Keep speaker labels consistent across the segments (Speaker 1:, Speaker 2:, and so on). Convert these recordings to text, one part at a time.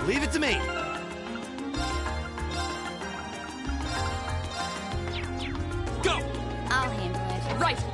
Speaker 1: Leave it to me. Go!
Speaker 2: I'll handle it.
Speaker 1: Right!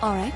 Speaker 2: All right.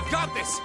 Speaker 1: I've got this!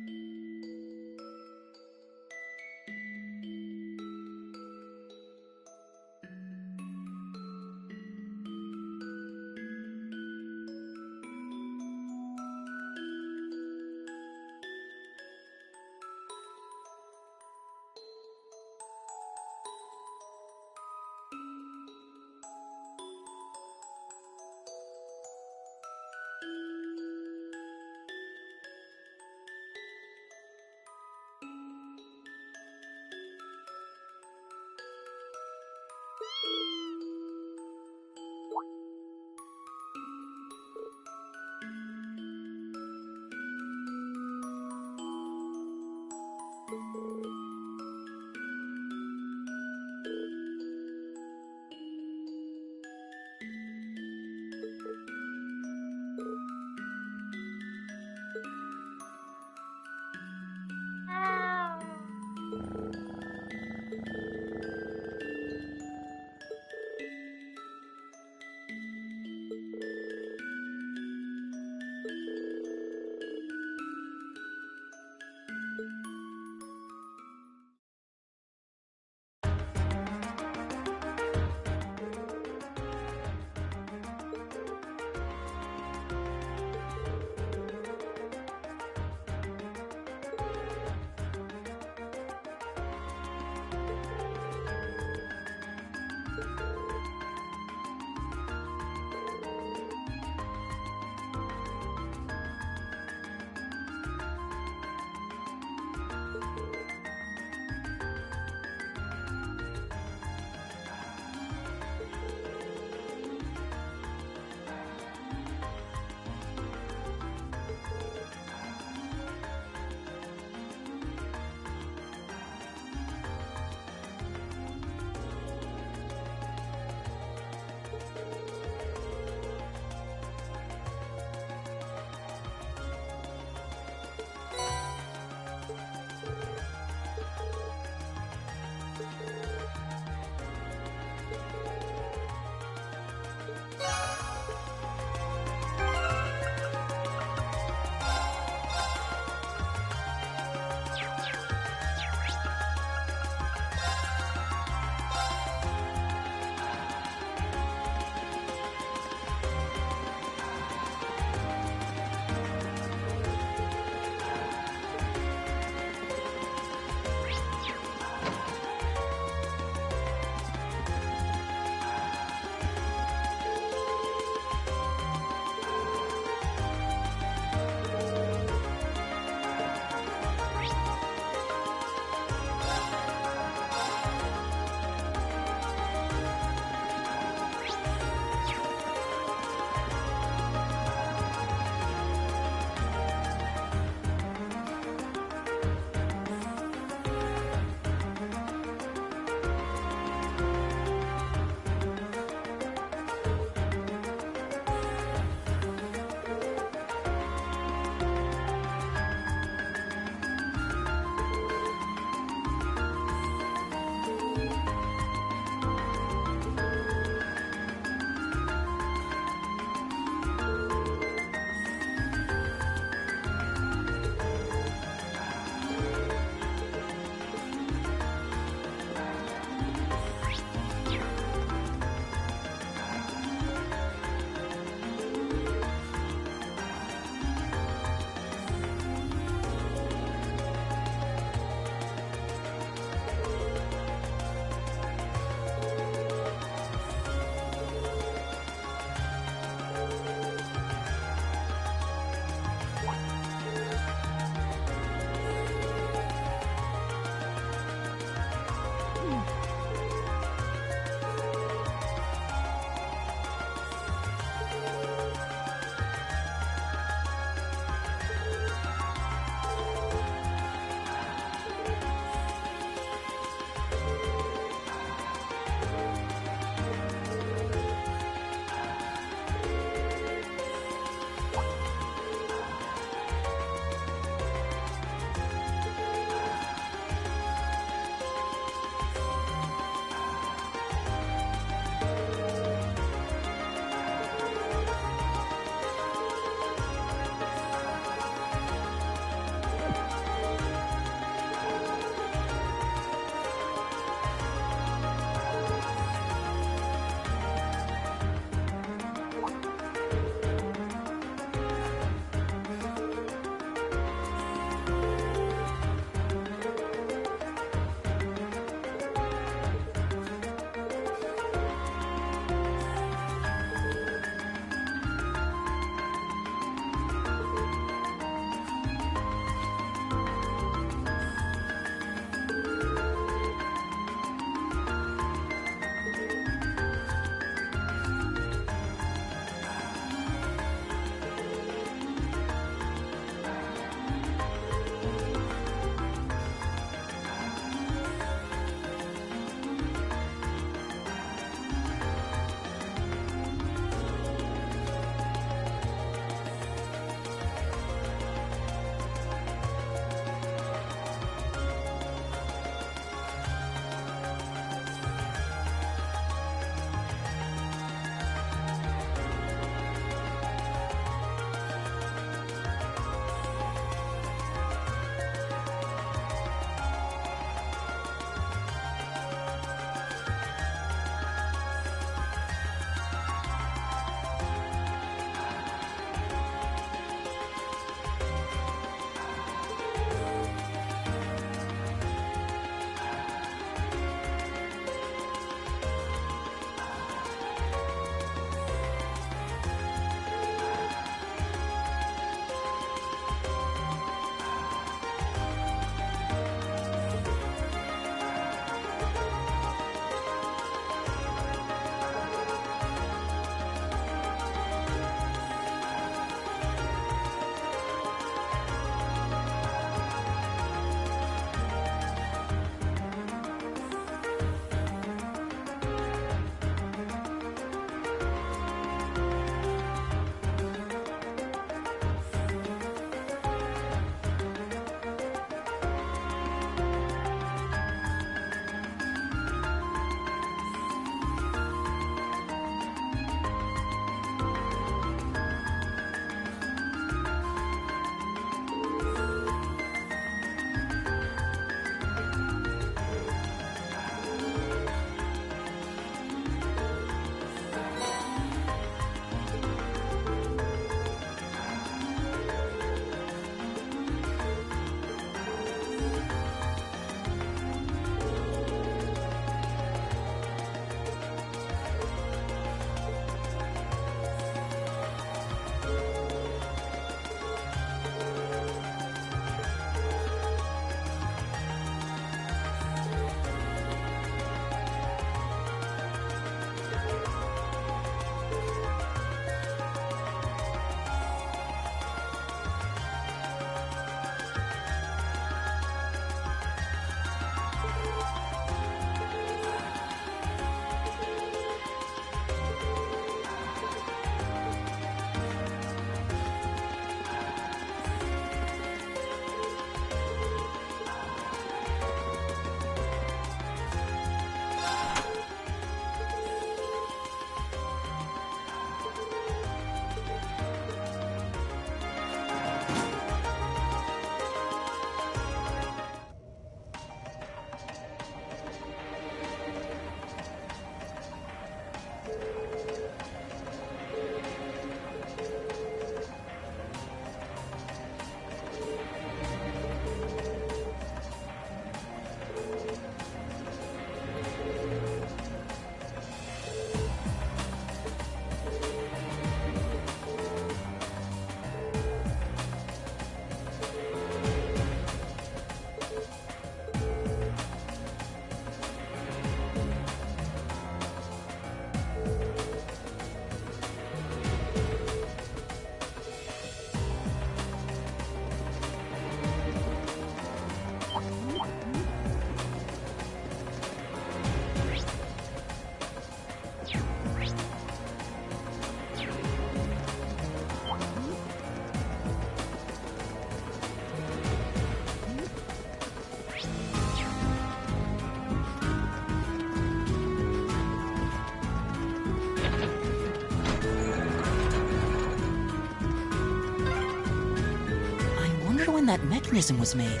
Speaker 3: wonder when that mechanism was made.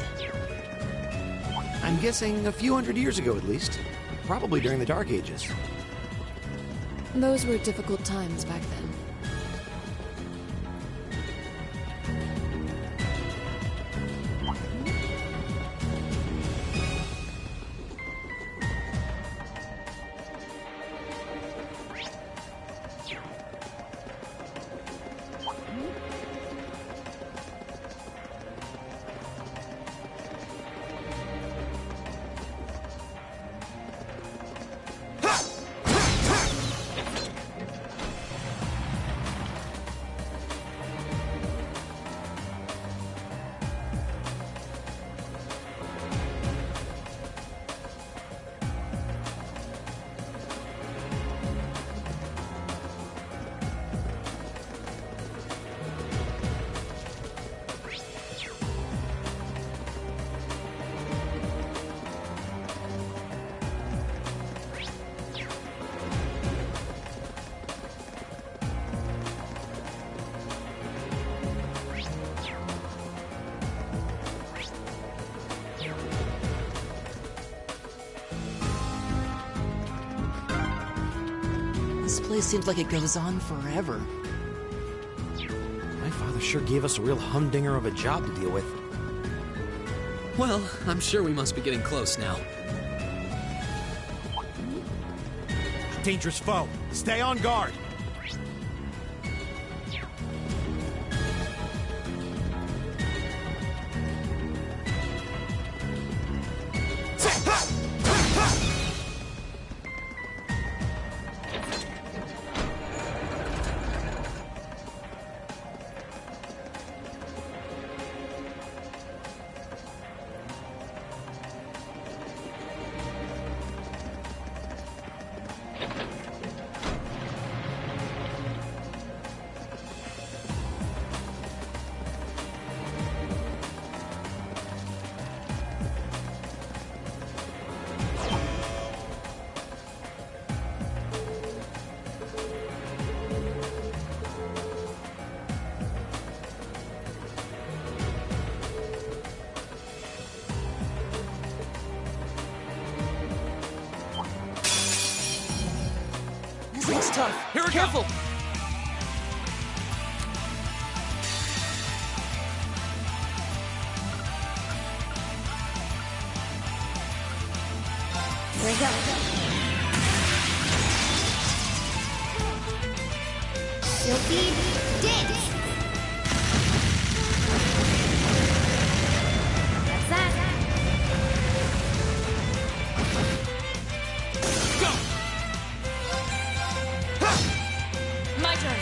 Speaker 1: I'm guessing a few hundred years ago at least. Probably during the Dark Ages.
Speaker 4: Those were difficult times back then.
Speaker 3: This place seems like it goes on forever.
Speaker 1: My father sure gave us a real humdinger of a job to deal with.
Speaker 5: Well, I'm sure we must be getting close now.
Speaker 1: Dangerous foe. Stay on guard.
Speaker 3: This looks tough.
Speaker 5: Here we
Speaker 3: Careful!
Speaker 5: go!
Speaker 2: Here we go. Silky dance. That's that.
Speaker 5: Go!
Speaker 4: My turn.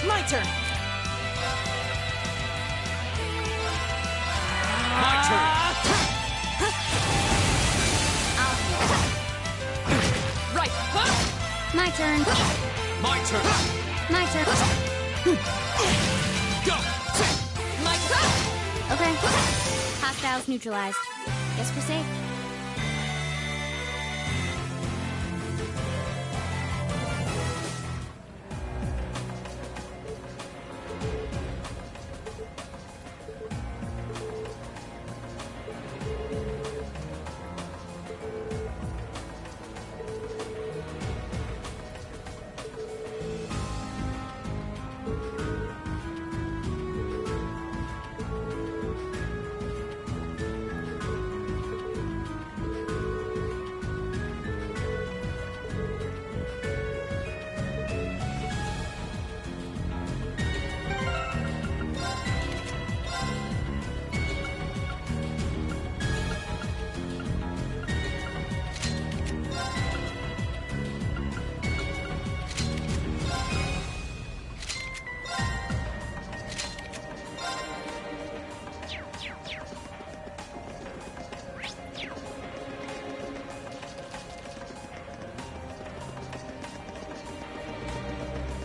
Speaker 4: My turn.
Speaker 5: My turn!
Speaker 4: Right.
Speaker 2: My turn.
Speaker 5: My turn!
Speaker 2: My turn.
Speaker 5: Go!
Speaker 4: My turn.
Speaker 2: Okay. Hostiles neutralized. Guess we're safe.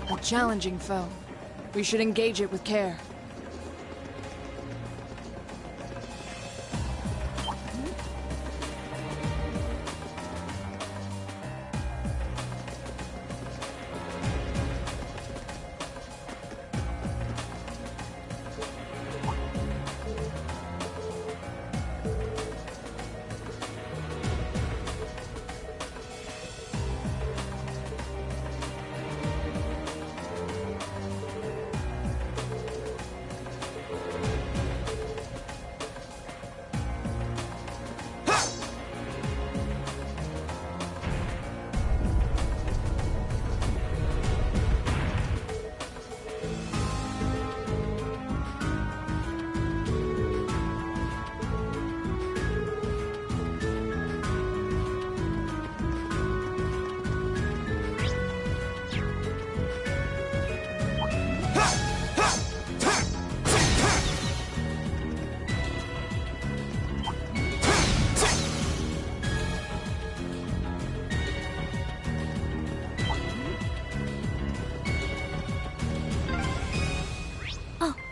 Speaker 4: A challenging foe. We should engage it with care.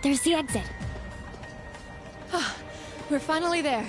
Speaker 2: There's the exit.
Speaker 4: We're finally there.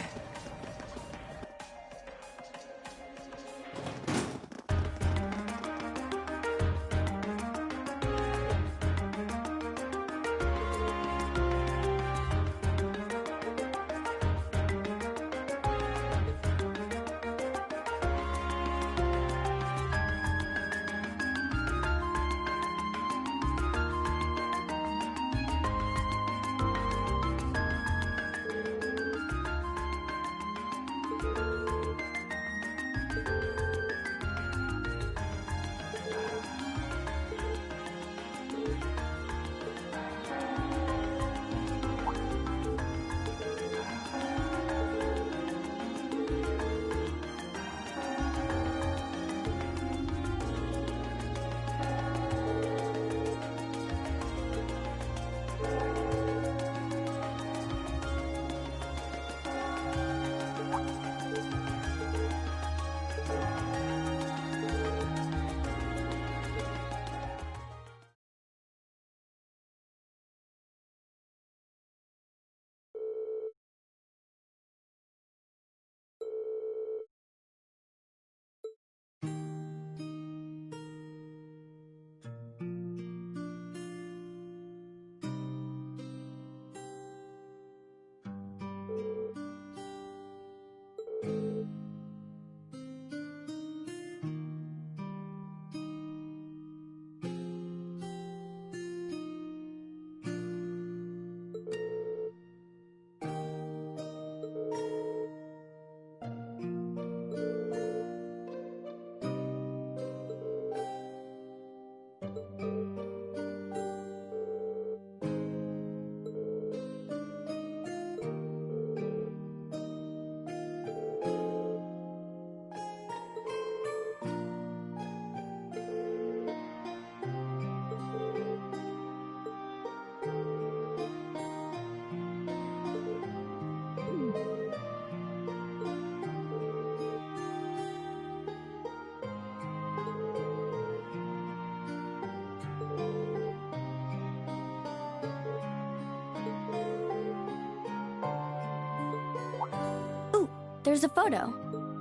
Speaker 2: There's a photo.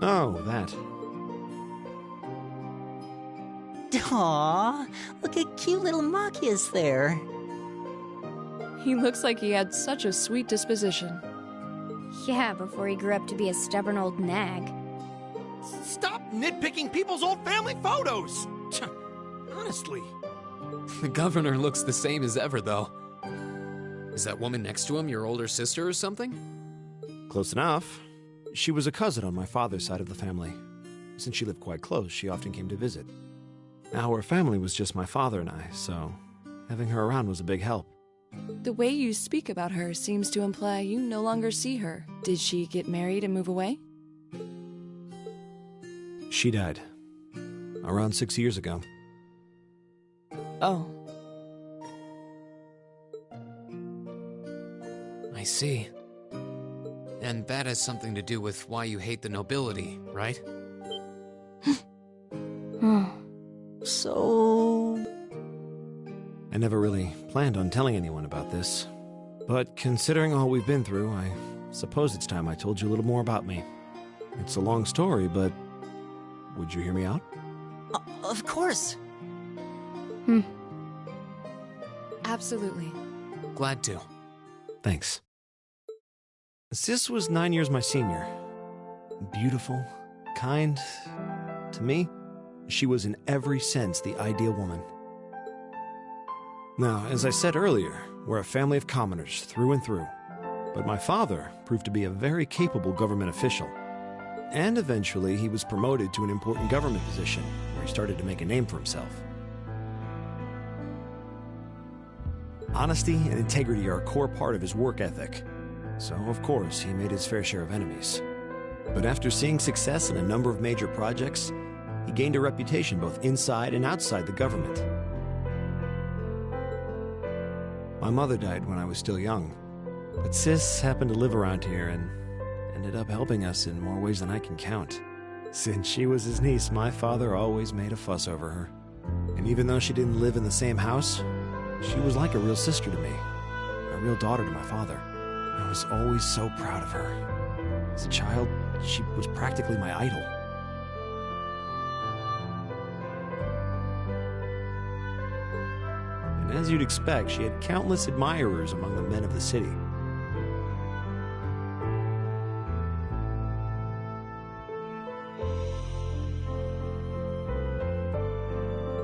Speaker 1: Oh, that.
Speaker 6: Aw, look at cute little Machias there.
Speaker 4: He looks like he had such a sweet disposition.
Speaker 2: Yeah, before he grew up to be a stubborn old nag.
Speaker 1: Stop nitpicking people's old family photos! Honestly.
Speaker 5: The governor looks the same as ever, though. Is that woman next to him your older sister or something?
Speaker 1: Close enough. She was a cousin on my father's side of the family. Since she lived quite close, she often came to visit. Our family was just my father and I, so having her around was a big help.
Speaker 4: The way you speak about her seems to imply you no longer see her. Did she get married and move away?
Speaker 1: She died. Around 6 years ago.
Speaker 4: Oh.
Speaker 5: I see. And that has something to do with why you hate the nobility, right?
Speaker 6: So...
Speaker 1: I never really planned on telling anyone about this. But considering all we've been through, I suppose it's time I told you a little more about me. It's a long story, but would you hear me out?
Speaker 6: Of course.
Speaker 4: Absolutely.
Speaker 5: Glad to.
Speaker 1: Thanks. Sis was 9 years my senior. Beautiful, kind. To me, she was in every sense the ideal woman. Now, as I said earlier, we're a family of commoners through and through. But my father proved to be a very capable government official. And eventually, he was promoted to an important government position, where he started to make a name for himself. Honesty and integrity are a core part of his work ethic. So, of course, he made his fair share of enemies. But after seeing success in a number of major projects, he gained a reputation both inside and outside the government. My mother died when I was still young, but Sis happened to live around here and ended up helping us in more ways than I can count. Since she was his niece, my father always made a fuss over her. And even though she didn't live in the same house, she was like a real sister to me. A real daughter to my father. I was always so proud of her. As a child, she was practically my idol. And as you'd expect, she had countless admirers among the men of the city.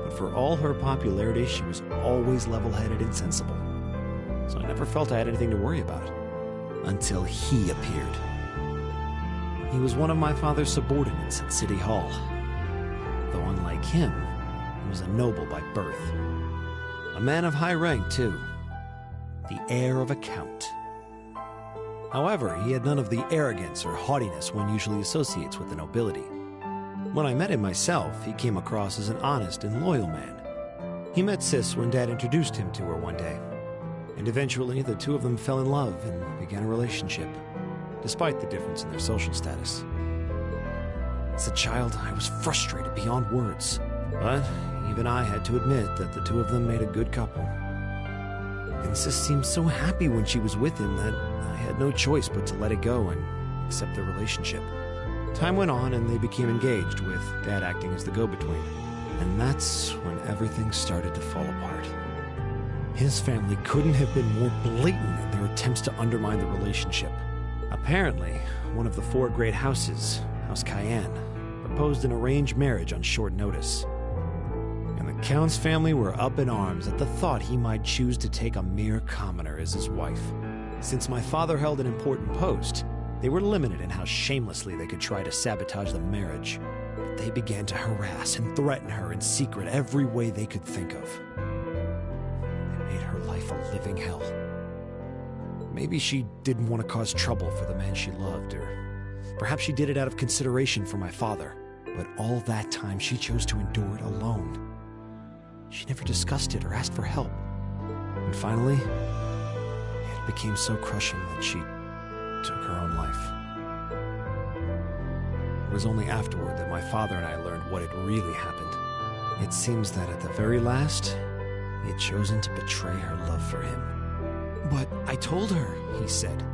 Speaker 1: But for all her popularity, she was always level-headed and sensible. So I never felt I had anything to worry about. Until he appeared. He was one of my father's subordinates at City Hall. Though unlike him, he was a noble by birth. A man of high rank, too. The heir of a count. However, he had none of the arrogance or haughtiness one usually associates with the nobility. When I met him myself, he came across as an honest and loyal man. He met Sis when Dad introduced him to her one day. And eventually, the two of them fell in love and began a relationship, despite the difference in their social status. As a child, I was frustrated beyond words, but even I had to admit that the two of them made a good couple. And Sis seemed so happy when she was with him that I had no choice but to let it go and accept their relationship. Time went on and they became engaged, with Dad acting as the go-between. And that's when everything started to fall apart. His family couldn't have been more blatant in their attempts to undermine the relationship. Apparently, one of the four great houses, House Cayenne, proposed an arranged marriage on short notice. And the Count's family were up in arms at the thought he might choose to take a mere commoner as his wife. Since my father held an important post, they were limited in how shamelessly they could try to sabotage the marriage. But they began to harass and threaten her in secret every way they could think of. Made her life a living hell. Maybe she didn't want to cause trouble for the man she loved, or perhaps she did it out of consideration for my father. But all that time, she chose to endure it alone. She never discussed it or asked for help. And finally, it became so crushing that she took her own life. It was only afterward that my father and I learned what had really happened. It seems that at the very last, he had chosen to betray her love for him. "But I told her," he said.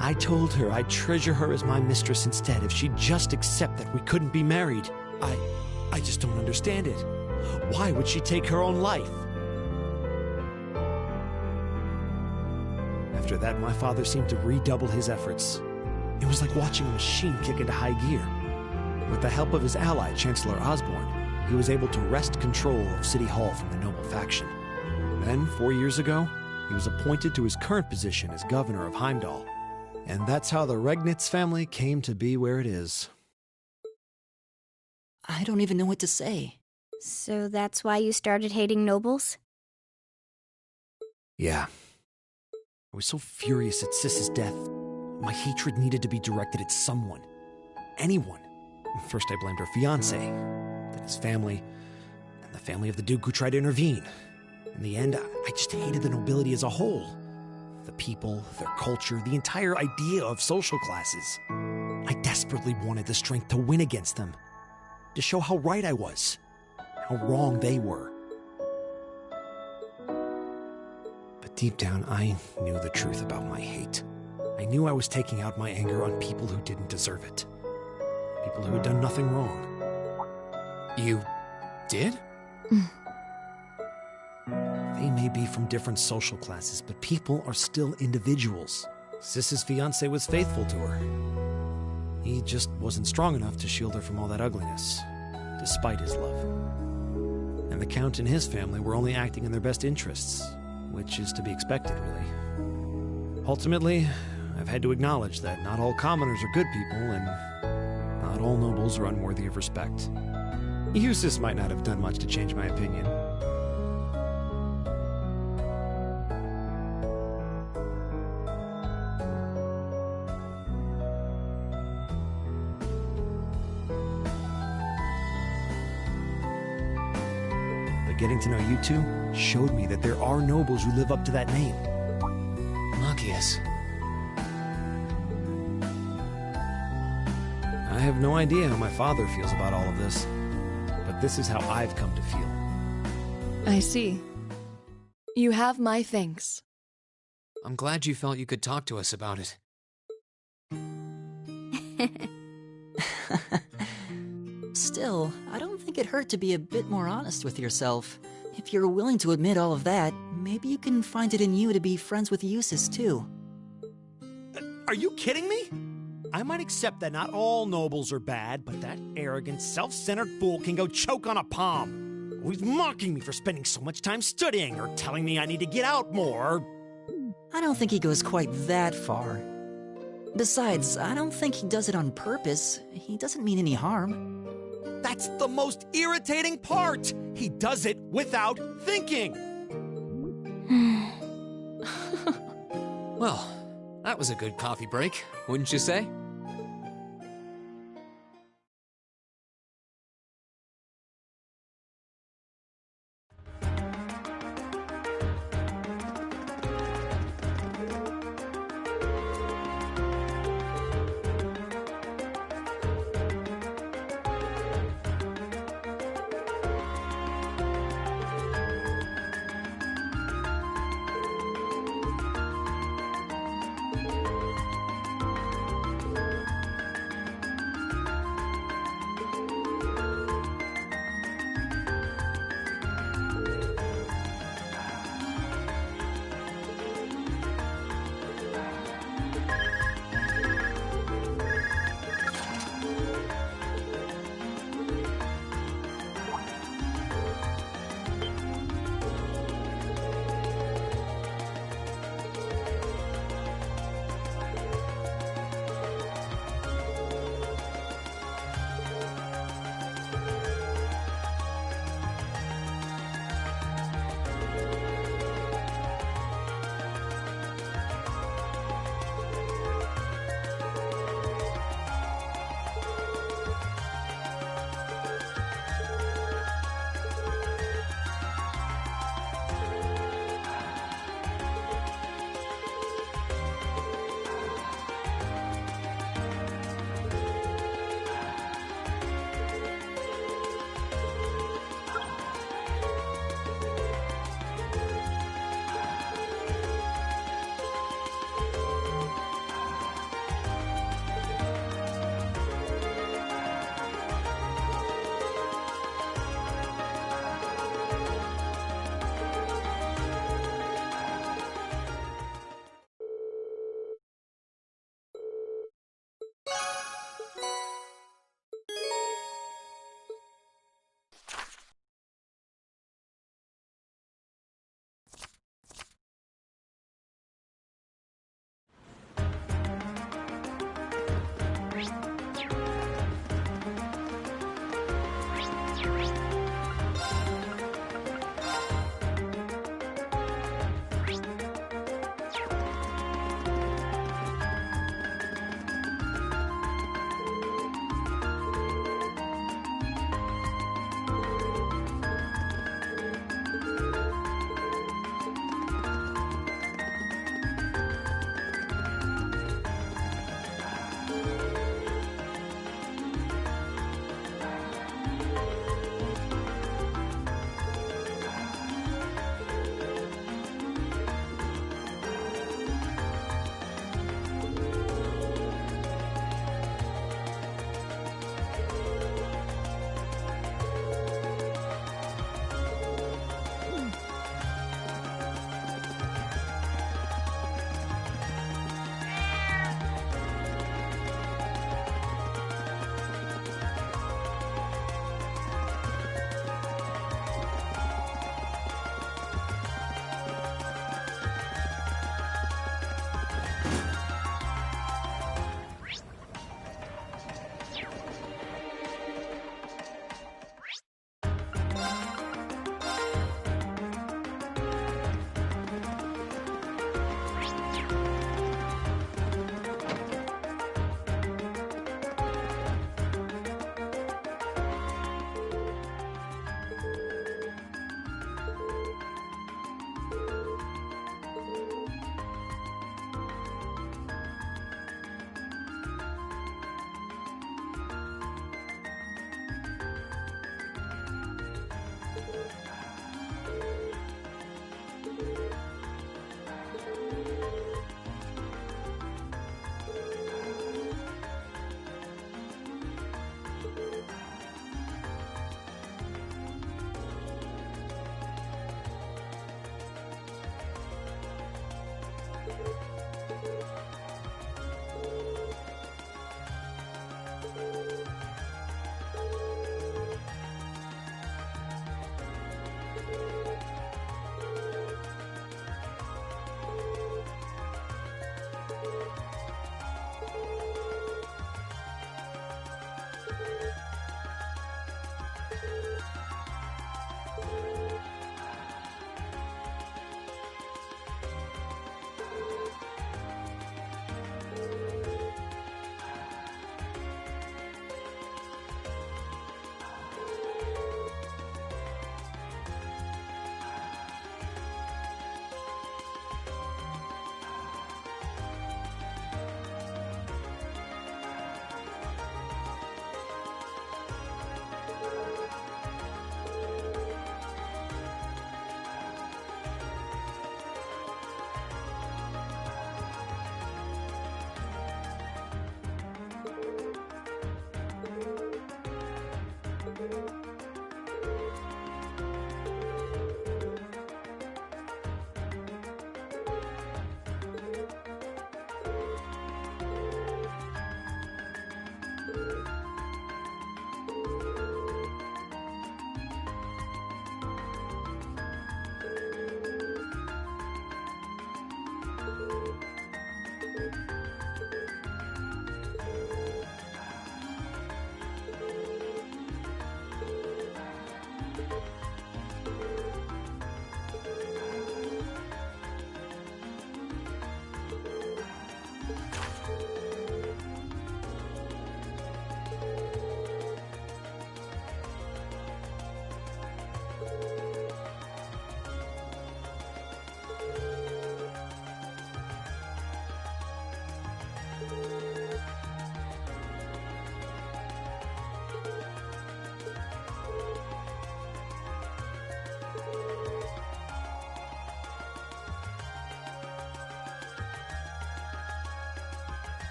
Speaker 1: "I told her I'd treasure her as my mistress instead if she'd just accept that we couldn't be married. I just don't understand it. Why would she take her own life?" After that, my father seemed to redouble his efforts. It was like watching a machine kick into high gear. With the help of his ally, Chancellor Osborne, he was able to wrest control of City Hall from the noble faction. Then, 4 years ago, he was appointed to his current position as governor of Heimdall. And that's how the Regnitz family came to be where it is.
Speaker 3: I don't even know what to say.
Speaker 2: So that's why you started hating nobles?
Speaker 1: Yeah. I was so furious at Sis's death. My hatred needed to be directed at someone. Anyone. First I blamed her fiancé, then his family, and the family of the Duke who tried to intervene. In the end, I just hated the nobility as a whole. The people, their culture, the entire idea of social classes. I desperately wanted the strength to win against them. To show how right I was. How wrong they were. But deep down, I knew the truth about my hate. I knew I was taking out my anger on people who didn't deserve it. People who had done nothing wrong.
Speaker 5: You did?
Speaker 1: They may be from different social classes, but people are still individuals. Sis's fiancé was faithful to her. He just wasn't strong enough to shield her from all that ugliness, despite his love. And the Count and his family were only acting in their best interests, which is to be expected, really. Ultimately, I've had to acknowledge that not all commoners are good people, and not all nobles are unworthy of respect. Eustace might not have done much to change my opinion. But getting to know you two showed me that there are nobles who live up to that name.
Speaker 5: Machias.
Speaker 1: I have no idea how my father feels about all of this, but this is how I've come to feel.
Speaker 4: I see. You have my thanks.
Speaker 5: I'm glad you felt you could talk to us about it.
Speaker 6: Still, I don't think it hurt to be a bit more honest with yourself. If you're willing to admit all of that, maybe you can find it in you to be friends with Eustace, too.
Speaker 1: Are you kidding me? I might accept that not all nobles are bad, but that arrogant, self-centered fool can go choke on a palm. He's mocking me for spending so much time studying, or telling me I need to get out more.
Speaker 6: I don't think he goes quite that far. Besides, I don't think he does it on purpose. He doesn't mean any harm.
Speaker 1: That's the most irritating part! He does it without thinking!
Speaker 5: Well, that was a good coffee break, wouldn't you say?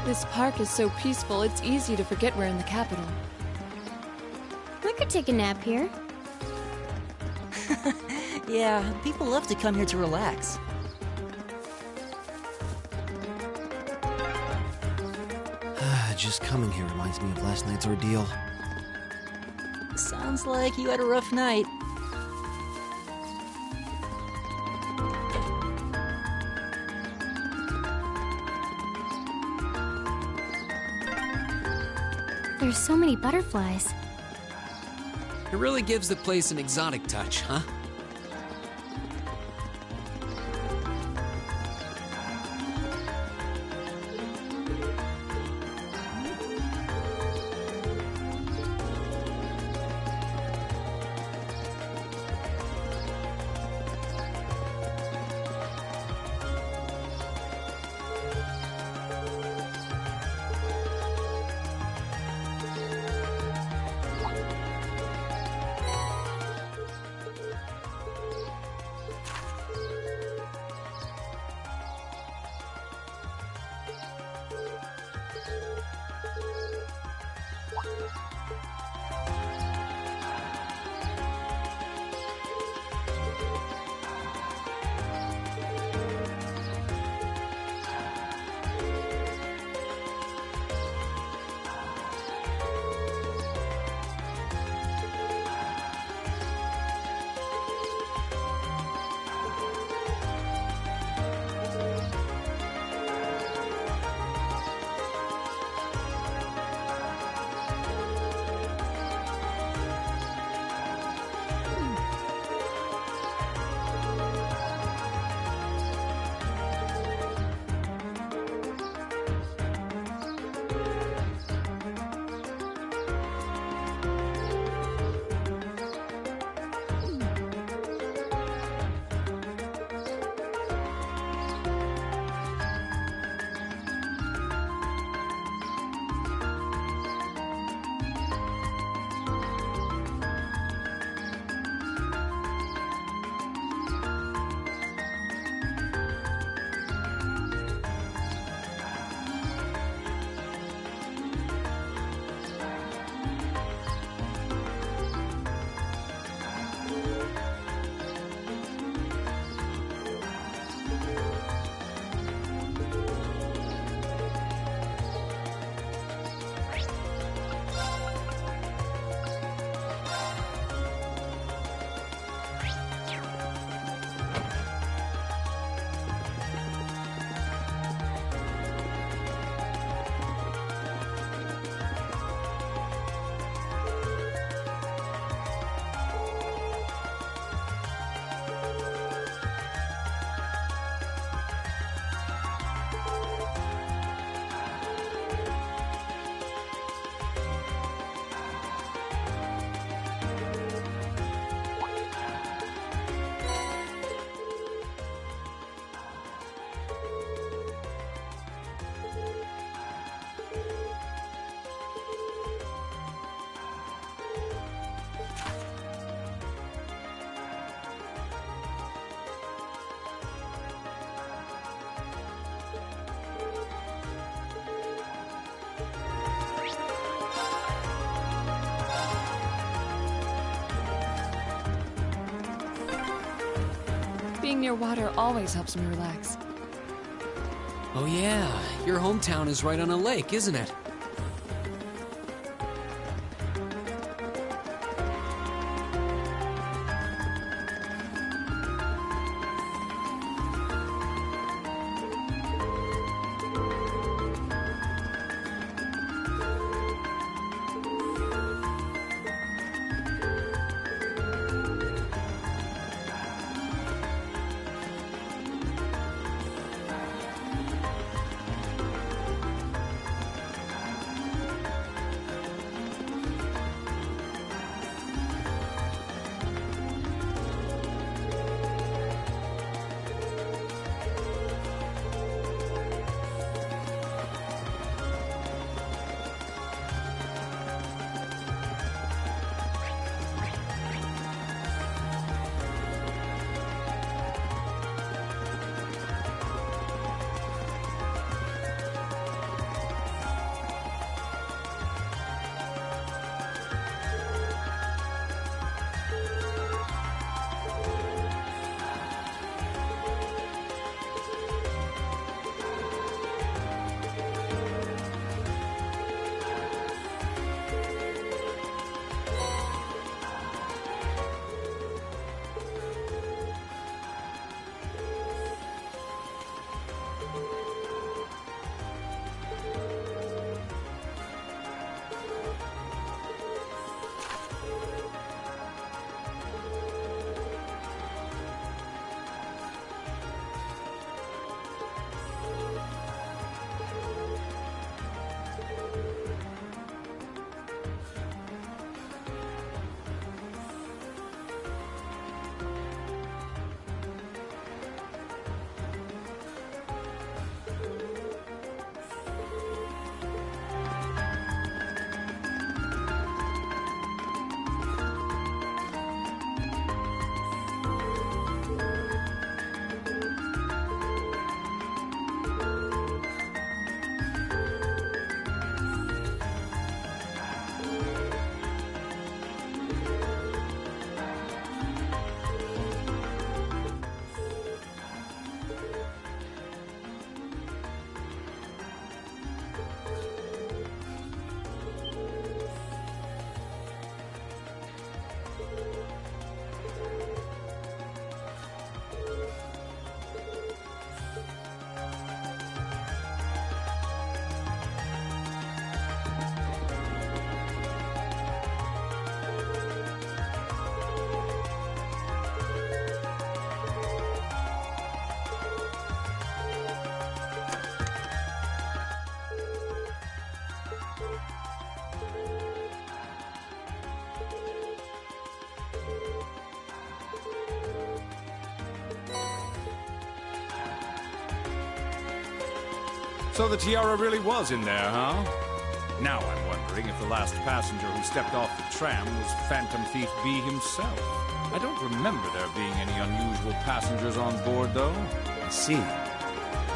Speaker 4: This park is so peaceful, it's easy to forget we're in the capital.
Speaker 2: We could take a nap here.
Speaker 6: Yeah, people love to come here to relax.
Speaker 1: Just coming here reminds me of last night's ordeal.
Speaker 6: Sounds like you had a rough night.
Speaker 2: There's so many butterflies.
Speaker 5: It really gives the place an exotic touch, huh?
Speaker 4: Being near water always helps me relax.
Speaker 5: Oh yeah, your hometown is right on a lake, isn't it?
Speaker 7: So the tiara really was in there, huh? Now I'm wondering if the last passenger who stepped off the tram was Phantom Thief B himself. I don't remember there being any unusual passengers on board, though.
Speaker 1: I see.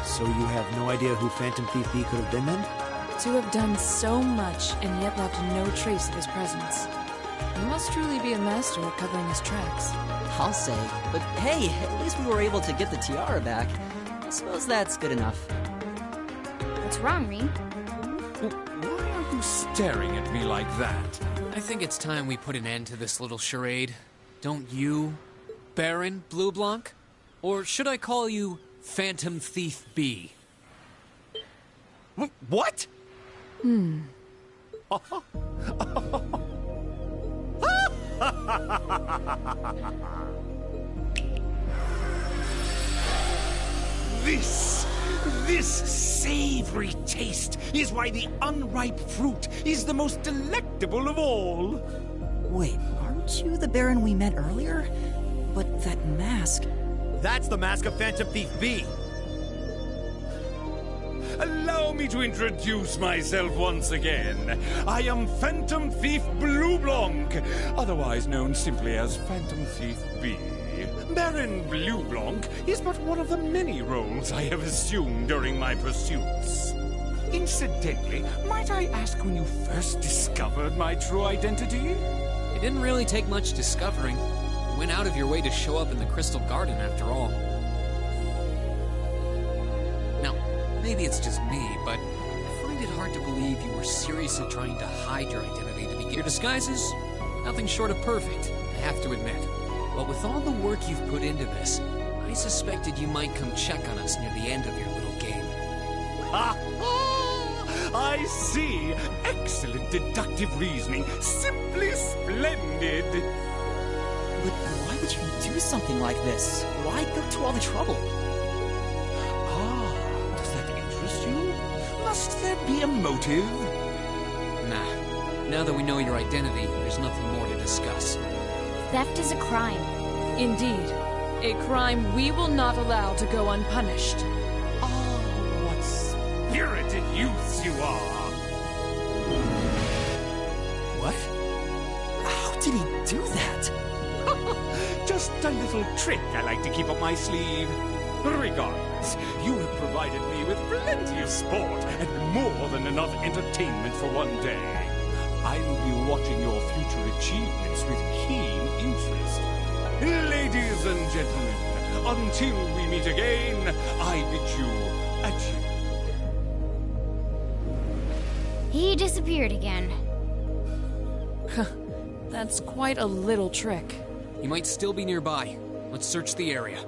Speaker 1: So you have no idea who Phantom Thief B could have been then?
Speaker 4: To have done so much and yet left no trace of his presence. He must truly be a master at covering his tracks.
Speaker 6: I'll say. But hey, at least we were able to get the tiara back. I suppose that's good enough.
Speaker 2: What's wrong, Rean?
Speaker 7: Why are you staring at me like that?
Speaker 5: I think it's time we put an end to this little charade. Don't you, Baron Blue Blanc? Or should I call you Phantom Thief B?
Speaker 7: What? This savory taste is why the unripe fruit is the most delectable of all.
Speaker 6: Wait, aren't you the Baron we met earlier? But that mask...
Speaker 1: That's the mask of Phantom Thief B.
Speaker 7: Allow me to introduce myself once again. I am Phantom Thief Blue Blanc, otherwise known simply as Phantom Thief B. Baron Blue Blanc is but one of the many roles I have assumed during my pursuits. Incidentally, might I ask when you first discovered my true identity?
Speaker 5: It didn't really take much discovering. went out of your way to show up in the Crystal Garden after all. Now, maybe it's just me, but I find it hard to believe you were seriously trying to hide your identity to begin. Your disguises? Nothing short of perfect, I have to admit. But with all the work you've put into this, I suspected you might come check on us near the end of your little game.
Speaker 7: Ha ha! I see. Excellent deductive reasoning. Simply splendid.
Speaker 6: But why would you do something like this? Why go to all the trouble?
Speaker 7: Ah, does that interest you? Must there be a motive?
Speaker 5: Nah. Now that we know your identity, there's nothing more to discuss.
Speaker 2: Theft is a crime.
Speaker 4: Indeed. A crime we will not allow to go unpunished.
Speaker 7: Ah, what spirited youths you are!
Speaker 6: What? How did he do that?
Speaker 7: Just a little trick I like to keep up my sleeve. Regardless, you have provided me with plenty of sport and more than enough entertainment for one day. I'll be watching your future achievements with keen interest. Ladies and gentlemen, until we meet again, I bid you adieu.
Speaker 2: He disappeared again.
Speaker 4: That's quite a little trick.
Speaker 5: He might still be nearby. Let's search the area.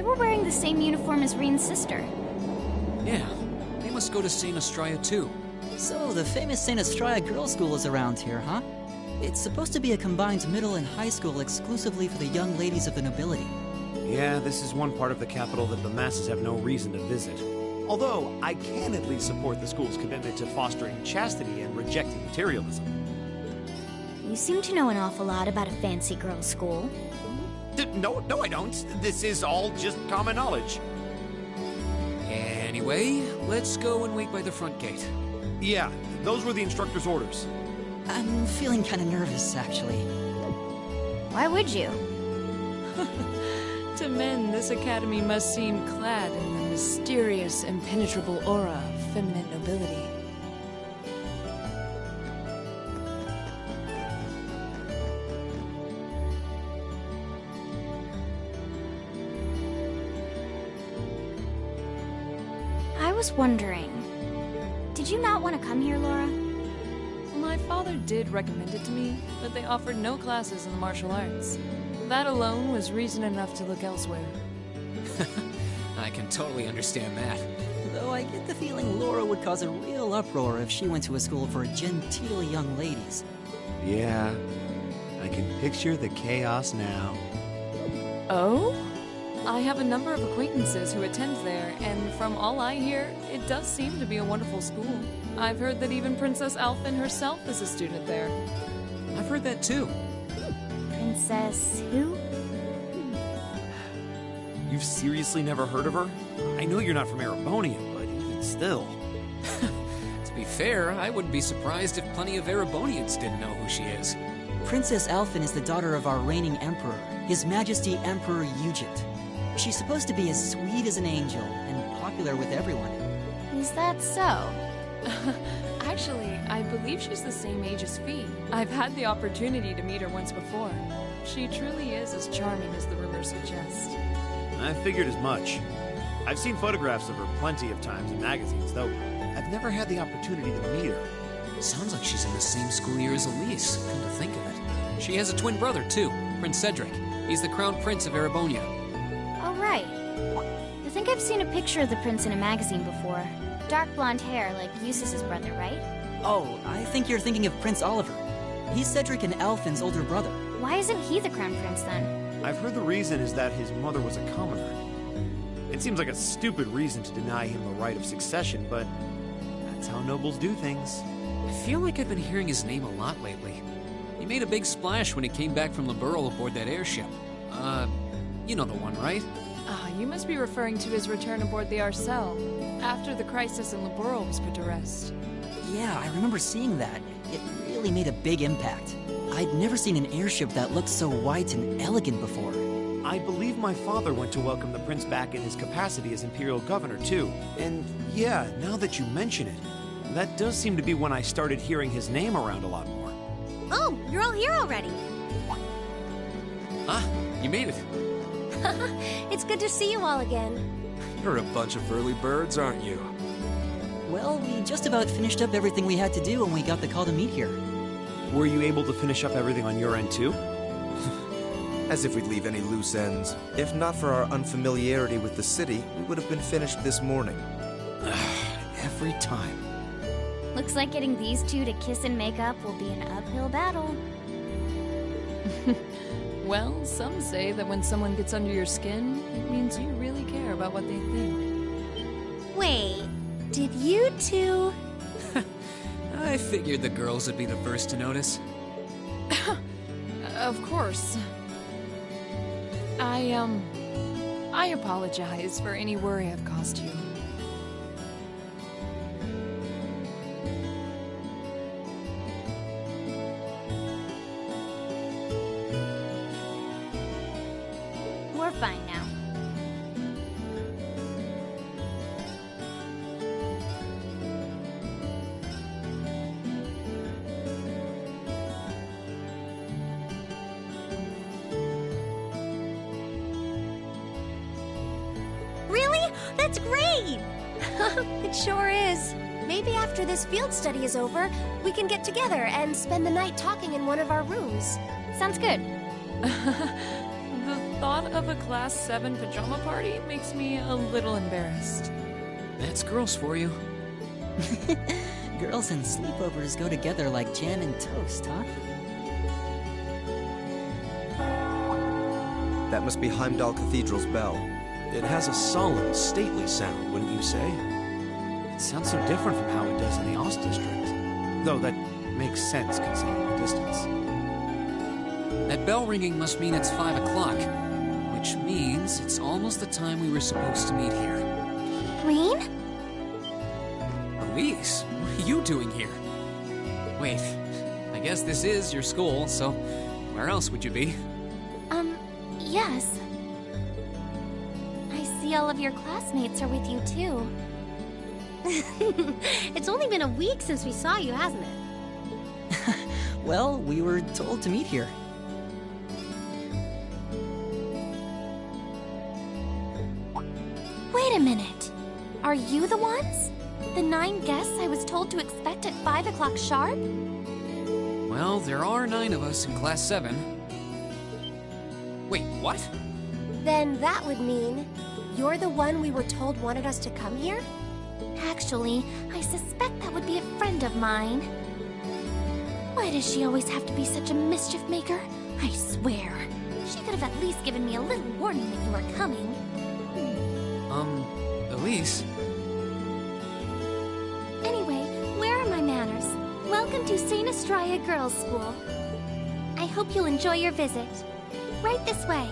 Speaker 2: They were wearing the same uniform as Reen's sister.
Speaker 5: Yeah, they must go to St. Estrella too.
Speaker 6: So, the famous St. Estrella Girls' School is around here, huh? It's supposed to be a combined middle and high school exclusively for the young ladies of the nobility.
Speaker 1: Yeah, this is one part of the capital that the masses have no reason to visit. Although, I can at least support the school's commitment to fostering chastity and rejecting materialism.
Speaker 2: You seem to know an awful lot about a fancy girls' school.
Speaker 1: No, I don't. This is all just common knowledge.
Speaker 5: Anyway, let's go and wait by the front gate.
Speaker 1: Yeah, those were the instructor's orders.
Speaker 6: I'm feeling kind of nervous, actually.
Speaker 2: Why would you?
Speaker 4: To men, this academy must seem clad in the mysterious, impenetrable aura of feminine nobility.
Speaker 2: I was wondering, did you not want to come here, Laura?
Speaker 4: My father did recommend it to me, but they offered no classes in the martial arts. That alone was reason enough to look elsewhere.
Speaker 5: I can totally understand that.
Speaker 6: Though I get the feeling Laura would cause a real uproar if she went to a school for genteel young ladies.
Speaker 1: Yeah, I can picture the chaos now.
Speaker 4: Oh? I have a number of acquaintances who attend there, and from all I hear, it does seem to be a wonderful school. I've heard that even Princess Alphen herself is a student there.
Speaker 5: I've heard that too.
Speaker 2: Princess who?
Speaker 1: You've seriously never heard of her? I know you're not from Erebonia, but even still.
Speaker 5: To be fair, I wouldn't be surprised if plenty of Erebonians didn't know who she is.
Speaker 6: Princess Alphen is the daughter of our reigning emperor, His Majesty Emperor Euget. She's supposed to be as sweet as an angel and popular with everyone.
Speaker 2: Is that so?
Speaker 4: Actually, I believe she's the same age as Fee. I've had the opportunity to meet her once before. She truly is as charming as the rumors suggest.
Speaker 1: I figured as much. I've seen photographs of her plenty of times in magazines, though I've never had the opportunity to meet her.
Speaker 5: Sounds like she's in the same school year as Elise, come to think of it. She has a twin brother, too, Prince Cedric. He's the crown prince of Erebonia.
Speaker 2: Oh, right. I think I've seen a picture of the prince in a magazine before. Dark blonde hair, like Eustace's brother, right?
Speaker 6: Oh, I think you're thinking of Prince Oliver. He's Cedric and Alphen's older brother.
Speaker 2: Why isn't he the crown prince then?
Speaker 1: I've heard the reason is that his mother was a commoner. It seems like a stupid reason to deny him the right of succession, but that's how nobles do things.
Speaker 5: I feel like I've been hearing his name a lot lately. He made a big splash when he came back from Liberl aboard that airship. You know the one, right?
Speaker 4: You must be referring to his return aboard the Arcel, after the crisis in Liberl was put to rest.
Speaker 6: Yeah, I remember seeing that. It really made a big impact. I'd never seen an airship that looked so white and elegant before.
Speaker 1: I believe my father went to welcome the prince back in his capacity as imperial governor, too. And yeah, now that you mention it, that does seem to be when I started hearing his name around a lot more.
Speaker 2: Oh, you're all here already.
Speaker 5: Ah, you made it.
Speaker 2: It's good to see you all again.
Speaker 8: You're a bunch of early birds, aren't you?
Speaker 6: Well, we just about finished up everything we had to do when we got the call to meet here.
Speaker 1: Were you able to finish up everything on your end, too?
Speaker 8: As if we'd leave any loose ends. If not for our unfamiliarity with the city, we would have been finished this morning.
Speaker 1: Every time.
Speaker 2: Looks like getting these two to kiss and make up will be an uphill battle.
Speaker 4: Well, some say that when someone gets under your skin, it means you really care about what they think.
Speaker 2: Wait, did you two...
Speaker 5: I figured the girls would be the first to notice.
Speaker 4: Of course. I apologize for any worry I've caused you.
Speaker 2: We're fine now. Really? That's great! It sure is. Maybe after this field study is over, we can get together and spend the night talking in one of our rooms. Sounds good.
Speaker 4: The thought of a Class 7 pajama party makes me a little embarrassed.
Speaker 5: That's girls for you.
Speaker 6: Girls and sleepovers go together like jam and toast, huh?
Speaker 8: That must be Heimdall Cathedral's bell.
Speaker 1: It has a solemn, stately sound, wouldn't you say? It sounds so different from how it does in the Ost District. Though that makes sense considering the distance.
Speaker 5: That bell ringing must mean it's 5 o'clock, which means it's almost the time we were supposed to meet here.
Speaker 2: Green?
Speaker 5: Elise, what are you doing here? Wait, I guess this is your school, so where else would you be?
Speaker 2: Yes. I see all of your classmates are with you, too. It's only been a week since we saw you, hasn't it?
Speaker 6: Well, we were told to meet here.
Speaker 2: Wait a minute. Are you the ones? The 9 guests I was told to expect at 5 o'clock sharp?
Speaker 5: Well, there are 9 of us in Class 7. Wait, what?
Speaker 2: Then that would mean you're the one we were told wanted us to come here? Actually, I suspect that would be a friend of mine. Why does she always have to be such a mischief maker? I swear. She could have at least given me a little warning that you were coming.
Speaker 5: Elise?
Speaker 2: Anyway, where are my manners? Welcome to St. Estrella Girls' School. I hope you'll enjoy your visit. Right this way.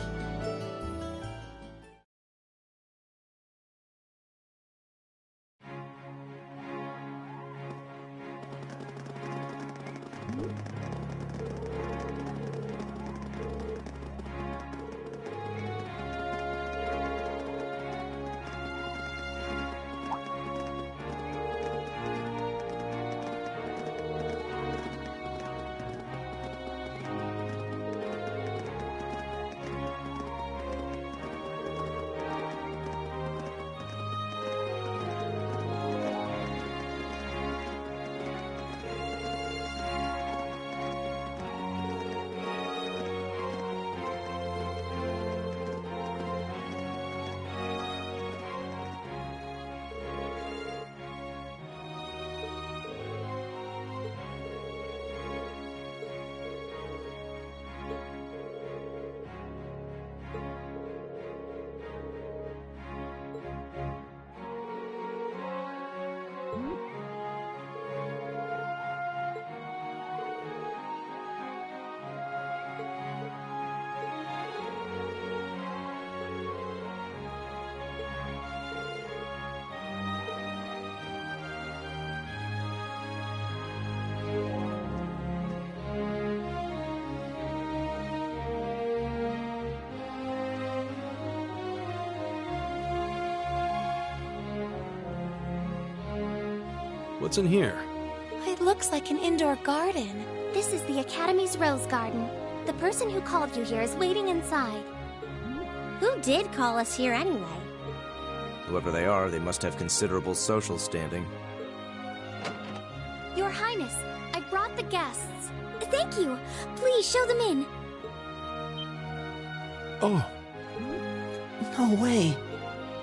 Speaker 1: What's in here?
Speaker 2: It looks like an indoor garden. This is the Academy's Rose Garden. The person who called you here is waiting inside. Who did call us here anyway?
Speaker 8: Whoever they are, they must have considerable social standing.
Speaker 2: Your Highness, I brought the guests. Thank you. Please show them in.
Speaker 1: Oh,
Speaker 6: No way.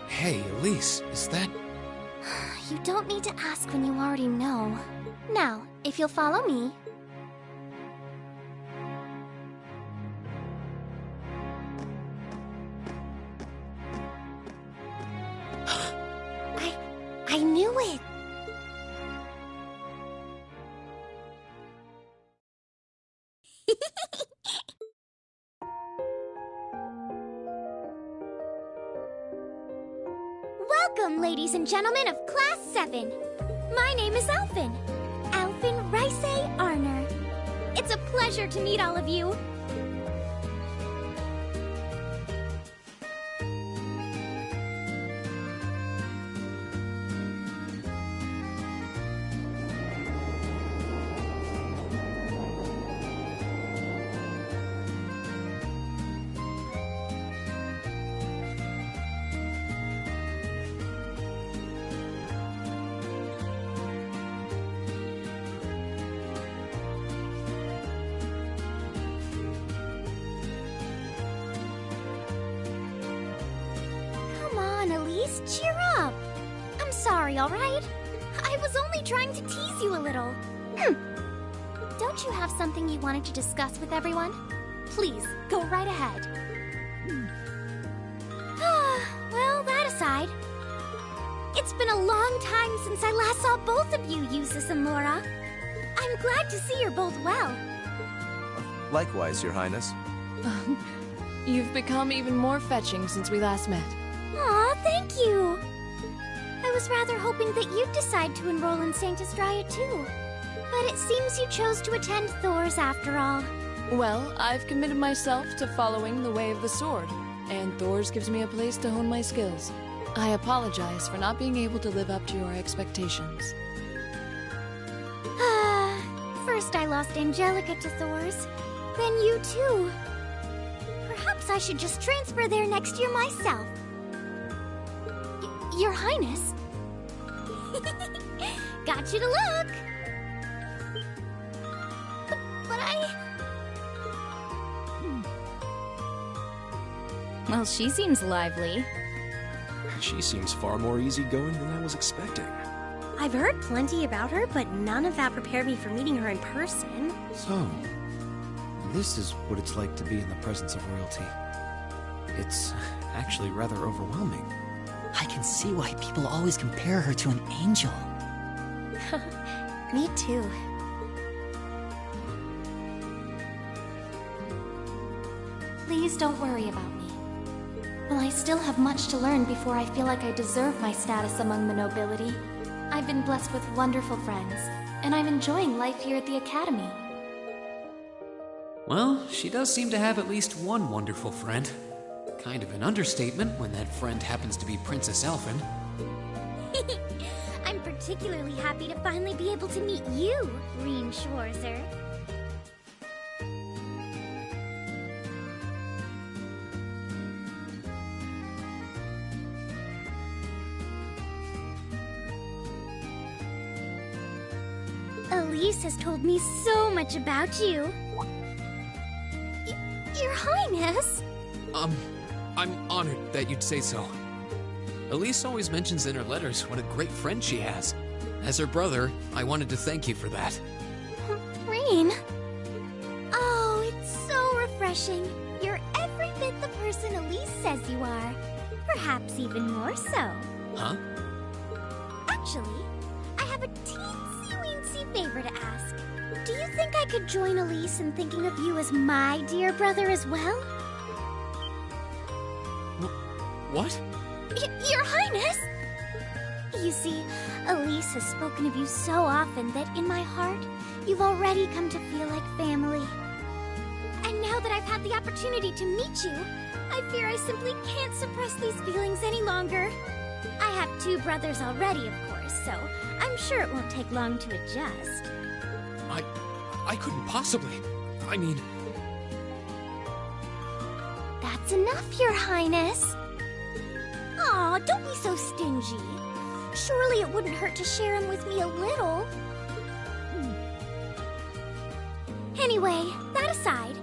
Speaker 5: Hey, Elise, is that...
Speaker 2: You don't need to ask when you already know. Now, if you'll follow me. I knew it! Welcome, ladies and gentlemen of Class 7. My name is Alphen. Alphen Rice Arner. It's a pleasure to meet all of you. Just cheer up. I'm sorry, alright? I was only trying to tease you a little. Don't you have something you wanted to discuss with everyone? Please, go right ahead. Well, that aside, it's been a long time since I last saw both of you, Eustace and Laura. I'm glad to see you're both well.
Speaker 8: Likewise, Your Highness.
Speaker 4: You've become even more fetching since we last met.
Speaker 2: Aw, thank you. I was rather hoping that you'd decide to enroll in Sanctus Dryad too. But it seems you chose to attend Thor's after all.
Speaker 4: Well, I've committed myself to following the way of the sword, and Thor's gives me a place to hone my skills. I apologize for not being able to live up to your expectations.
Speaker 2: First I lost Angelica to Thor's, then you too. Perhaps I should just transfer there next year myself. Your Highness. Got you to look. But
Speaker 9: Well, she seems lively.
Speaker 1: She seems far more easygoing than I was expecting.
Speaker 10: I've heard plenty about her, but none of that prepared me for meeting her in person.
Speaker 1: So, this is what it's like to be in the presence of royalty. It's actually rather overwhelming.
Speaker 6: I can see why people always compare her to an angel.
Speaker 10: Me too.
Speaker 2: please don't worry about me. While I still have much to learn before I feel like I deserve my status among the nobility, I've been blessed with wonderful friends, and I'm enjoying life here at the Academy.
Speaker 5: Well, she does seem to have at least one wonderful friend. Kind of an understatement when that friend happens to be Princess Elfin.
Speaker 2: I'm particularly happy to finally be able to meet you, Rean Schwarzer. Elise has told me so much about you. Your Highness!
Speaker 5: I'm honored that you'd say so. Elise always mentions in her letters what a great friend she has. As her brother, I wanted to thank you for that.
Speaker 2: Rean? Oh, it's so refreshing. You're every bit the person Elise says you are. Perhaps even more so.
Speaker 5: Huh?
Speaker 2: Actually, I have a teensy-weensy favor to ask. Do you think I could join Elise in thinking of you as my dear brother as well?
Speaker 5: What?
Speaker 2: Your Highness! You see, Elise has spoken of you so often that in my heart, you've already come to feel like family. And now that I've had the opportunity to meet you, I fear I simply can't suppress these feelings any longer. I have 2 brothers already, of course, so I'm sure it won't take long to adjust.
Speaker 5: I couldn't possibly. I mean...
Speaker 2: That's enough, Your Highness. Aw, don't be so stingy. Surely it wouldn't hurt to share him with me a little. Anyway, that aside,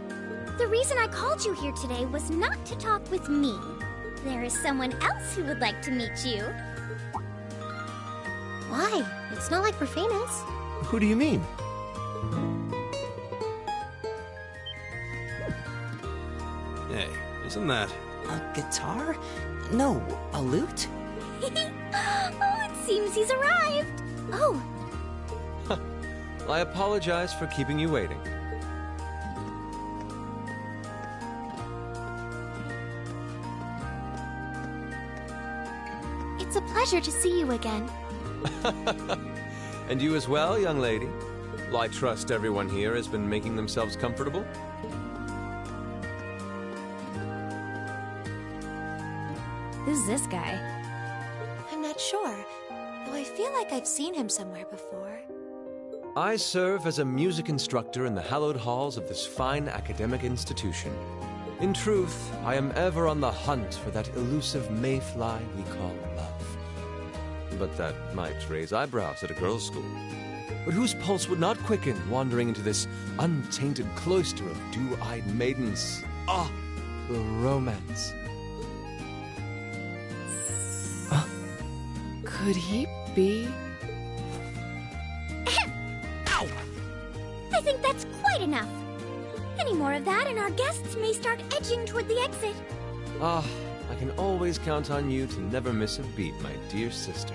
Speaker 2: the reason I called you here today was not to talk with me. There is someone else who would like to meet you.
Speaker 10: Why? It's not like we're famous.
Speaker 1: Who do you mean? Hey, isn't that...
Speaker 6: A guitar? No, a lute?
Speaker 2: Oh, it seems he's arrived. Oh.
Speaker 11: I apologize for keeping you waiting.
Speaker 2: It's a pleasure to see you again.
Speaker 11: And you as well, young lady. Well, I trust everyone here has been making themselves comfortable.
Speaker 9: Who's this guy?
Speaker 10: I'm not sure, though I feel like I've seen him somewhere before.
Speaker 11: I serve as a music instructor in the hallowed halls of this fine academic institution. In truth, I am ever on the hunt for that elusive mayfly we call love. But that might raise eyebrows at a girls' school. But whose pulse would not quicken wandering into this untainted cloister of dew-eyed maidens? Ah, the romance. Huh?
Speaker 4: Could he be?
Speaker 10: Ow! I think that's quite enough. Any more of that and our guests may start edging toward the exit.
Speaker 11: Ah, I can always count on you to never miss a beat, my dear sister.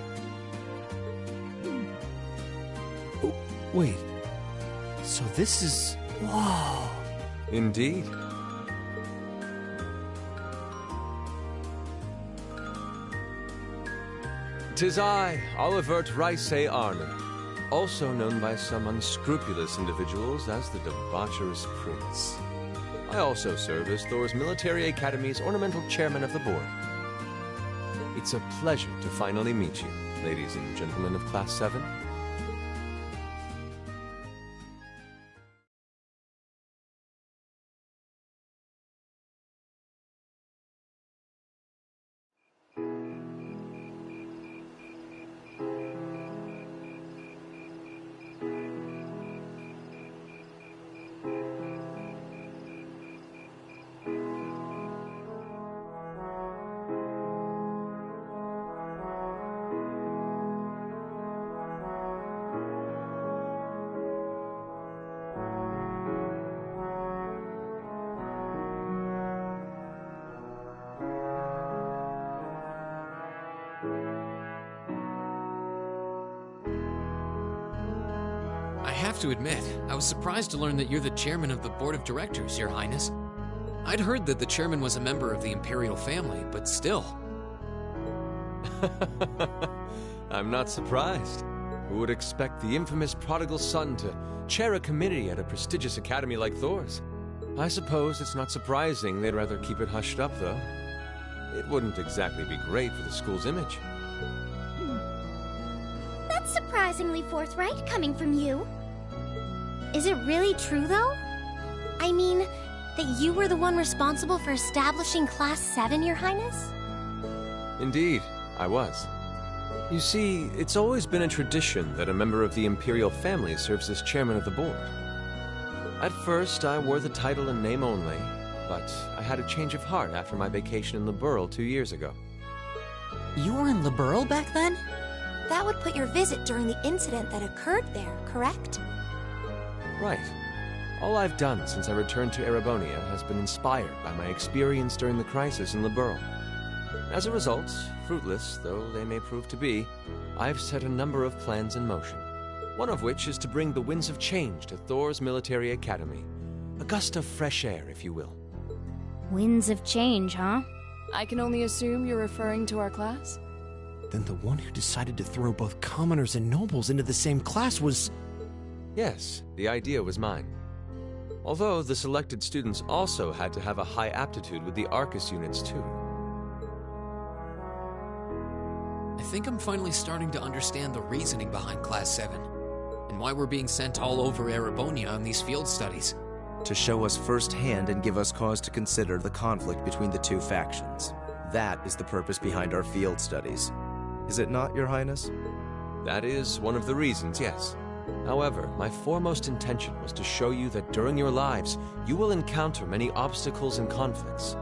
Speaker 1: Oh, wait. So this is... Whoa!
Speaker 11: Indeed. "'Tis I, Olivert Rice Arnon, also known by some unscrupulous individuals as the Debaucherous Prince. I also serve as Thor's Military Academy's ornamental chairman of the board. It's a pleasure to finally meet you, ladies and gentlemen of Class 7.
Speaker 5: I have to admit, I was surprised to learn that you're the chairman of the board of directors, Your Highness. I'd heard that the chairman was a member of the Imperial family, but still.
Speaker 11: I'm not surprised. Who would expect the infamous prodigal son to chair a committee at a prestigious academy like Thor's? I suppose it's not surprising they'd rather keep it hushed up, though. It wouldn't exactly be great for the school's image.
Speaker 10: That's surprisingly forthright coming from you. Is it really true, though? I mean, that you were the one responsible for establishing Class 7, Your Highness?
Speaker 11: Indeed, I was. You see, it's always been a tradition that a member of the Imperial family serves as chairman of the board. At first, I wore the title in name only, but I had a change of heart after my vacation in Liberl 2 years ago.
Speaker 6: You were in Liberl back then?
Speaker 2: That would put your visit during the incident that occurred there, correct?
Speaker 11: Right. All I've done since I returned to Erebonia has been inspired by my experience during the crisis in Liberl. As a result, fruitless though they may prove to be, I've set a number of plans in motion. One of which is to bring the winds of change to Thor's Military Academy. A gust of fresh air, if you will.
Speaker 9: Winds of change, huh?
Speaker 4: I can only assume you're referring to our class?
Speaker 1: Then the one who decided to throw both commoners and nobles into the same class was...
Speaker 11: Yes, the idea was mine. Although the selected students also had to have a high aptitude with the Arcus units too.
Speaker 5: I think I'm finally starting to understand the reasoning behind Class 7, and why we're being sent all over Erebonia on these field studies.
Speaker 8: To show us firsthand and give us cause to consider the conflict between the two factions. That is the purpose behind our field studies. Is it not, Your Highness?
Speaker 11: That is one of the reasons, yes. However, my foremost intention was to show you that during your lives, you will encounter many obstacles and conflicts.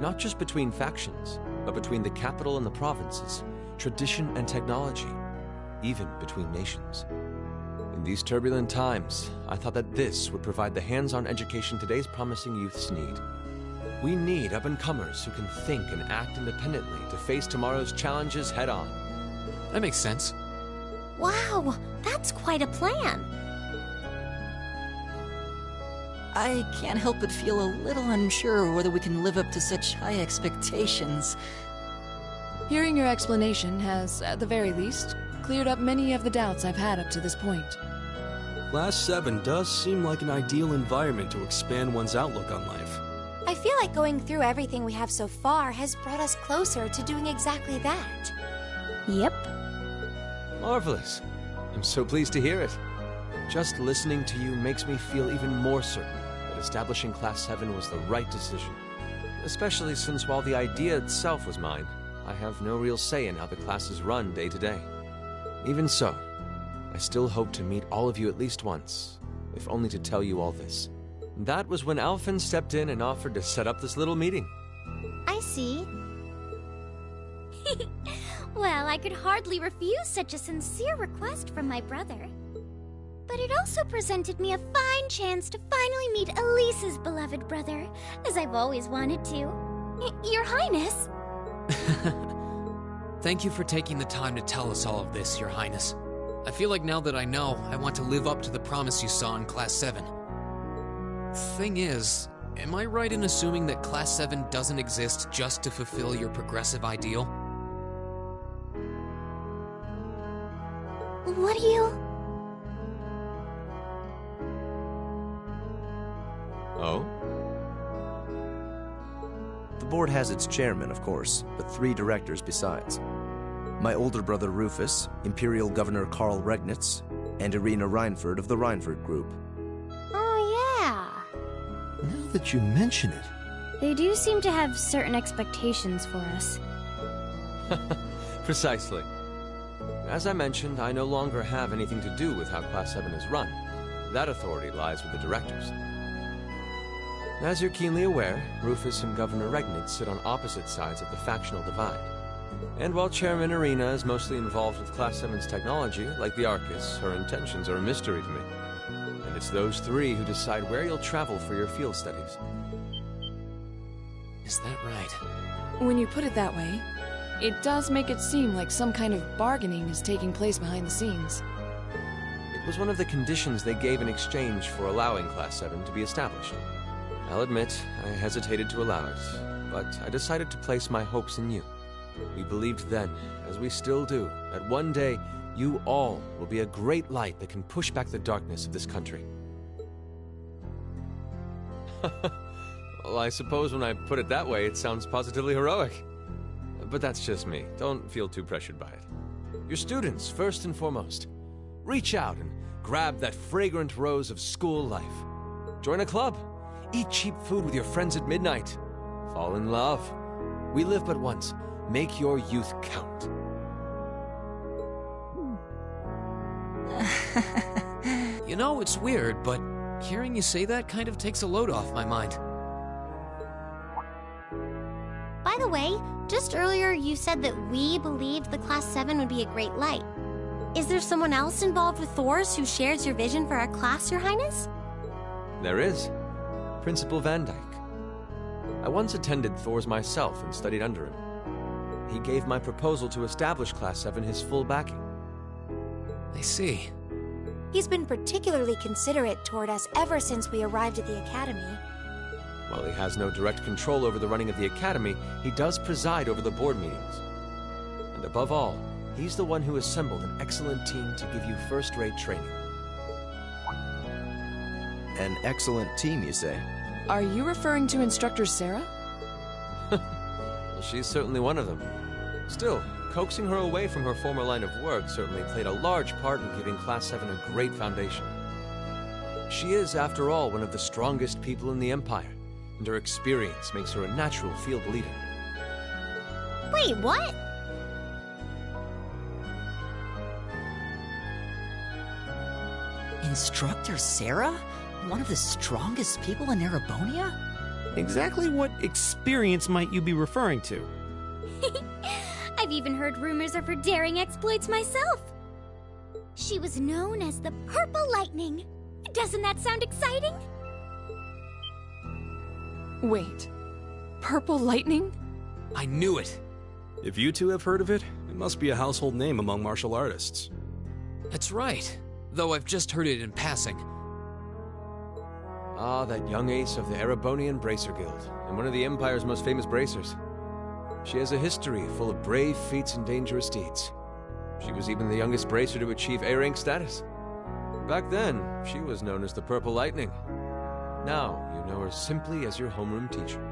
Speaker 11: Not just between factions, but between the capital and the provinces, tradition and technology, even between nations. In these turbulent times, I thought that this would provide the hands-on education today's promising youths need. We need up-and-comers who can think and act independently to face tomorrow's challenges head-on.
Speaker 5: That makes sense.
Speaker 10: Wow, that's quite a plan.
Speaker 6: I can't help but feel a little unsure whether we can live up to such high expectations.
Speaker 4: Hearing your explanation has, at the very least, cleared up many of the doubts I've had up to this point.
Speaker 12: Class 7 does seem like an ideal environment to expand one's outlook on life.
Speaker 2: I feel like going through everything we have so far has brought us closer to doing exactly that.
Speaker 9: Yep.
Speaker 11: Marvelous. I'm so pleased to hear it. Just listening to you makes me feel even more certain that establishing Class 7 was the right decision. Especially since while the idea itself was mine, I have no real say in how the class is run day to day. Even so, I still hope to meet all of you at least once, if only to tell you all this. That was when Alphen stepped in and offered to set up this little meeting.
Speaker 10: I see. Well, I could hardly refuse such a sincere request from my brother. But it also presented me a fine chance to finally meet Elise's beloved brother, as I've always wanted to. Your Highness!
Speaker 5: Thank you for taking the time to tell us all of this, Your Highness. I feel like now that I know, I want to live up to the promise you saw in Class 7. Thing is, am I right in assuming that Class 7 doesn't exist just to fulfill your progressive ideal?
Speaker 10: What do you...
Speaker 8: Oh? The board has its chairman, of course, but 3 directors besides. My older brother Rufus, Imperial Governor Karl Regnitz, and Irina Reinford of the Reinford Group.
Speaker 10: Oh, yeah.
Speaker 1: Now that you mention it...
Speaker 9: They do seem to have certain expectations for us.
Speaker 11: Precisely. As I mentioned, I no longer have anything to do with how Class 7 is run. That authority lies with the directors. As you're keenly aware, Rufus and Governor Regnitz sit on opposite sides of the factional divide. And while Chairman Irina is mostly involved with Class 7's technology, like the Arcus, her intentions are a mystery to me. And it's those 3 who decide where you'll travel for your field studies.
Speaker 5: Is that right?
Speaker 4: When you put it that way, it does make it seem like some kind of bargaining is taking place behind the scenes.
Speaker 11: It was one of the conditions they gave in exchange for allowing Class 7 to be established. I'll admit, I hesitated to allow it, but I decided to place my hopes in you. We believed then, as we still do, that one day you all will be a great light that can push back the darkness of this country. Well, I suppose when I put it that way, it sounds positively heroic. But that's just me. Don't feel too pressured by it. Your students, first and foremost. Reach out and grab that fragrant rose of school life. Join a club. Eat cheap food with your friends at midnight. Fall in love. We live but once. Make your youth count.
Speaker 5: You know, it's weird, but hearing you say that kind of takes a load off my mind.
Speaker 10: By the way, just earlier you said that we believed the Class 7 would be a great light. Is there someone else involved with Thor's who shares your vision for our class, Your Highness?
Speaker 11: There is. Principal Van Dyke. I once attended Thor's myself and studied under him. He gave my proposal to establish Class 7 his full backing.
Speaker 5: I see.
Speaker 2: He's been particularly considerate toward us ever since we arrived at the Academy.
Speaker 11: While he has no direct control over the running of the Academy, he does preside over the board meetings. And above all, he's the one who assembled an excellent team to give you first-rate training.
Speaker 8: An excellent team, you say?
Speaker 4: Are you referring to Instructor Sarah?
Speaker 11: Well, she's certainly one of them. Still, coaxing her away from her former line of work certainly played a large part in giving Class 7 a great foundation. She is, after all, one of the strongest people in the Empire, and her experience makes her a natural field leader.
Speaker 10: Wait, what?
Speaker 6: Instructor Sarah? One of the strongest people in Erebonia?
Speaker 1: Exactly what experience might you be referring to?
Speaker 10: I've even heard rumors of her daring exploits myself. She was known as the Purple Lightning. Doesn't that sound exciting?
Speaker 4: Wait. Purple Lightning?
Speaker 5: I knew it!
Speaker 12: If you 2 have heard of it, it must be a household name among martial artists.
Speaker 5: That's right, though I've just heard it in passing.
Speaker 11: Ah, that young ace of the Erebonian Bracer Guild, and one of the Empire's most famous bracers. She has a history full of brave feats and dangerous deeds. She was even the youngest bracer to achieve A-rank status. Back then, she was known as the Purple Lightning. Now, you know her simply as your homeroom teacher.